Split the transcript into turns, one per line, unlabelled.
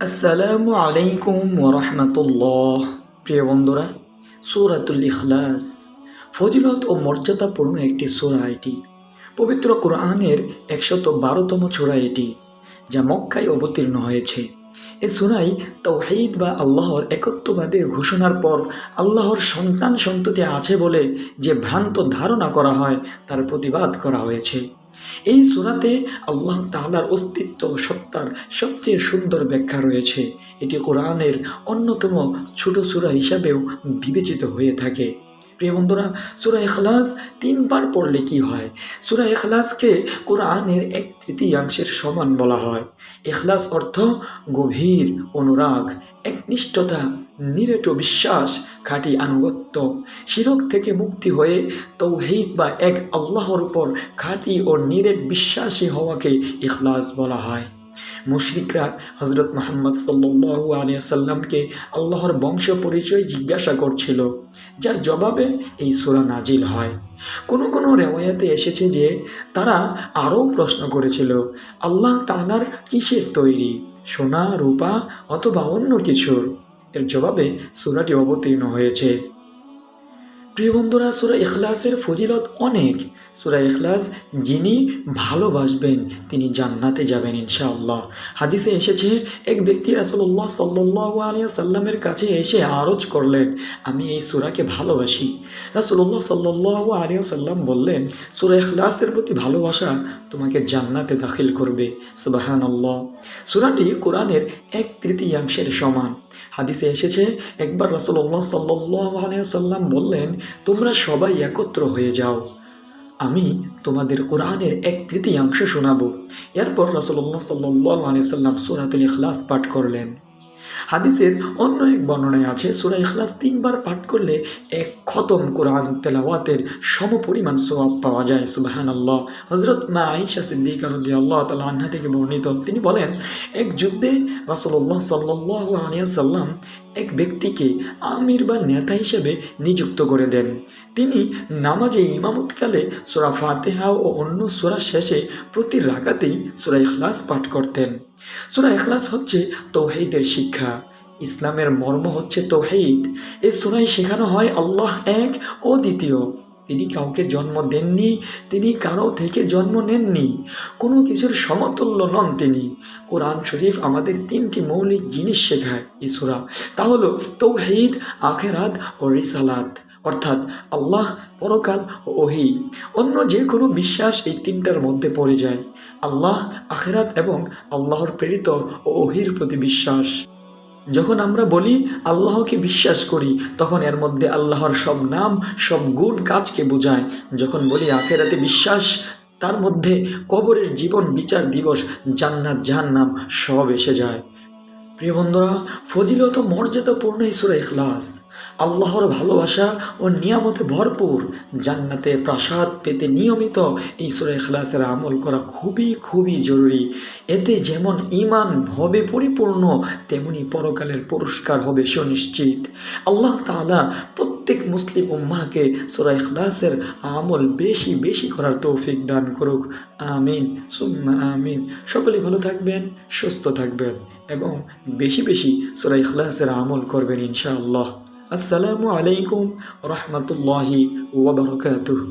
আসসালামু আলাইকুম ওরহমতুল্লাহ। প্রিয় বন্ধুরা, সূরাতুল ইখলাস ফজিলত ও মর্যাদাপূর্ণ একটি সূরা। এটি পবিত্র কোরআনের 112তম সূরা এটি, যা মক্কায় অবতীর্ণ হয়েছে। এ সূরায় তাওহীদ বা আল্লাহর একত্ববাদের ঘোষণার পর আল্লাহর সন্তান সন্ততি আছে বলে যে ভ্রান্ত ধারণা করা হয় তার প্রতিবাদ করা হয়েছে। এই সূরাতে আল্লাহ তাআলার অস্তিত্ব ও সত্তার সবচেয়ে সুন্দর ব্যাখ্যা রয়েছে। এটি কোরআনের অন্যতম ছোট সূরা হিসাবেও বিবেচিত হয়ে থাকে। প্রিয় বন্ধুরা, সূরা ইখলাস 3 বার পড়লে কি হয়? সূরা ইখলাসকে কোরআনের 1/3 সমান বলা হয়। ইখলাস অর্থ গভীর অনুরাগ, একনিষ্ঠতা, নিরেট বিশ্বাস, খাঁটি আনুগত্য। শিরক থেকে মুক্তি হয়ে তাওহীদ বা এক আল্লাহর উপর খাঁটি ও নিরেট বিশ্বাসী হওয়াকে ইখলাস বলা হয়। মুশরিকরা হযরত মুহাম্মদ সাল্লাল্লাহু আলাইহি ওয়াসাল্লামকে আল্লাহর বংশ পরিচয় জিজ্ঞাসা করছিল, যার জবাবে এই সূরা নাজিল হয়। কোনো কোনো রিওয়ায়াতে এসেছে যে তারা আরও প্রশ্ন করেছিল, আল্লাহ তাআলার কিসের তৈরি, সোনা, রূপা অথবা অন্য কিছুর? এর জবাবে সূরাটি অবতীর্ণ হয়েছে। প্রিয় বন্ধুরা, সূরা ইখলাসের ফজিলত অনেক। সূরা ইখলাস যিনি ভালোবাসবেন তিনি জান্নাতে যাবেন ইনশাআল্লাহ। হাদিসে এসেছে, এক ব্যক্তি রাসূলুল্লাহ সাল্লাল্লাহু আলাইহি ওয়াসাল্লামের কাছে এসে আরজ করলেন, আমি এই সূরাকে ভালোবাসি। রাসূলুল্লাহ সাল্লাল্লাহু আলাইহি ওয়াসাল্লাম বললেন, সূরা ইখলাসের প্রতি ভালোবাসা তোমাকে জান্নাতে দাখিল করবে। সুবহানাল্লাহ। সূরাটি কোরআনের 1/3 সমান। হাদিসে এসেছে, একবার রাসূলুল্লাহ সাল্লাল্লাহু আলাইহি ওয়াসাল্লাম বললেন, তোমরা সবাই একত্র হয়ে যাও, আমি তোমাদের কোরআনের 1/3 শোনাবো। এরপর রাসূলুল্লাহ সাল্লাল্লাহু আলাইহি ওয়াসাল্লাম সূরাতুল ইখলাস পাঠ করলেন। হাদিসের অন্য এক বর্ণনায় আছে, সূরা ইখলাস 3 বার পাঠ করলে এক খতম কোরআন তেলাওয়াতের সমপরিমাণ সওয়াব পাওয়া যায়। সুবহানাল্লাহ। হযরত মা আয়েশা সিদ্দিকা রাদিয়াল্লাহু তাআলা আনহা থেকে বর্ণিত, তিনি বলেন, এক যুদ্ধে রাসূলুল্লাহ সাল্লাল্লাহু আলাইহি ওয়াসাল্লাম এক ব্যক্তিকে আমির বা নেতা হিসেবে নিযুক্ত করে দেন। তিনি নামাজে ইমামতকালে সূরা ফাতিহা ও অন্য সূরা শেষে প্রতি রাকাতেই সূরা ইখলাস পাঠ করতেন। সূরা ইখলাস হচ্ছে তাওহীদের শিক্ষা। ইসলামের মর্ম হচ্ছে তাওহীদ। এই সূরায় শেখানো হয় আল্লাহ এক ও দ্বিতীয়। তিনি কাউকে জন্ম দেননি, তিনি কারো থেকে জন্ম নেননি, কোনো কিছুর সমতুল্য নন তিনি। কোরআন শরীফ আমাদের 3টি মৌলিক জিনিস শেখায় এই সূরা। তা হলো তাওহীদ, আখিরাত ও রিসালাত, অর্থাৎ আল্লাহ, পরকাল ও ওহী। অন্য যে কোনো বিশ্বাস এই 3টার মধ্যে পড়ে যায়। আল্লাহ, আখিরাত এবং আল্লাহর প্রেরিত ও ওহীর প্রতি বিশ্বাস। যখন আমরা বলি আল্লাহকে বিশ্বাস করি, তখন এর মধ্যে আল্লাহর সব নাম, সব গুণ, কাজকে বোঝায়। যখন বলি আখিরাতে বিশ্বাস, তার মধ্যে কবরের জীবন, বিচার দিবস, জান্নাত, জাহান্নাম সব এসে যায়। প্রিয় বন্ধুরা, ফজিলত ও মর্যাদাপূর্ণ এই সূরা ইখলাস আল্লাহর ভালোবাসা ও নিয়ামতে ভরপুর। জান্নাতে প্রাসাদ পেতে নিয়মিত এই সূরা ইখলাসের আমল করা খুবই খুবই জরুরি। এতে যেমন ঈমান হবে পরিপূর্ণ, তেমনি পরকালের পুরস্কার হবে সুনিশ্চিত। আল্লাহ তাআলা প্রত্যেক মুসলিম উম্মাহকে সূরা ইখলাসের আমল বেশি বেশি করার তৌফিক দান করুক। আমিন সুম্মা আমিন। সকলে ভালো থাকবেন, সুস্থ থাকবেন এবং বেশি বেশি সূরা ইখলাসের আমল করবেন ইনশাআল্লাহ। আসসালামু আলাইকুম ওয়া রাহমাতুল্লাহি ওয়া বারাকাতুহু।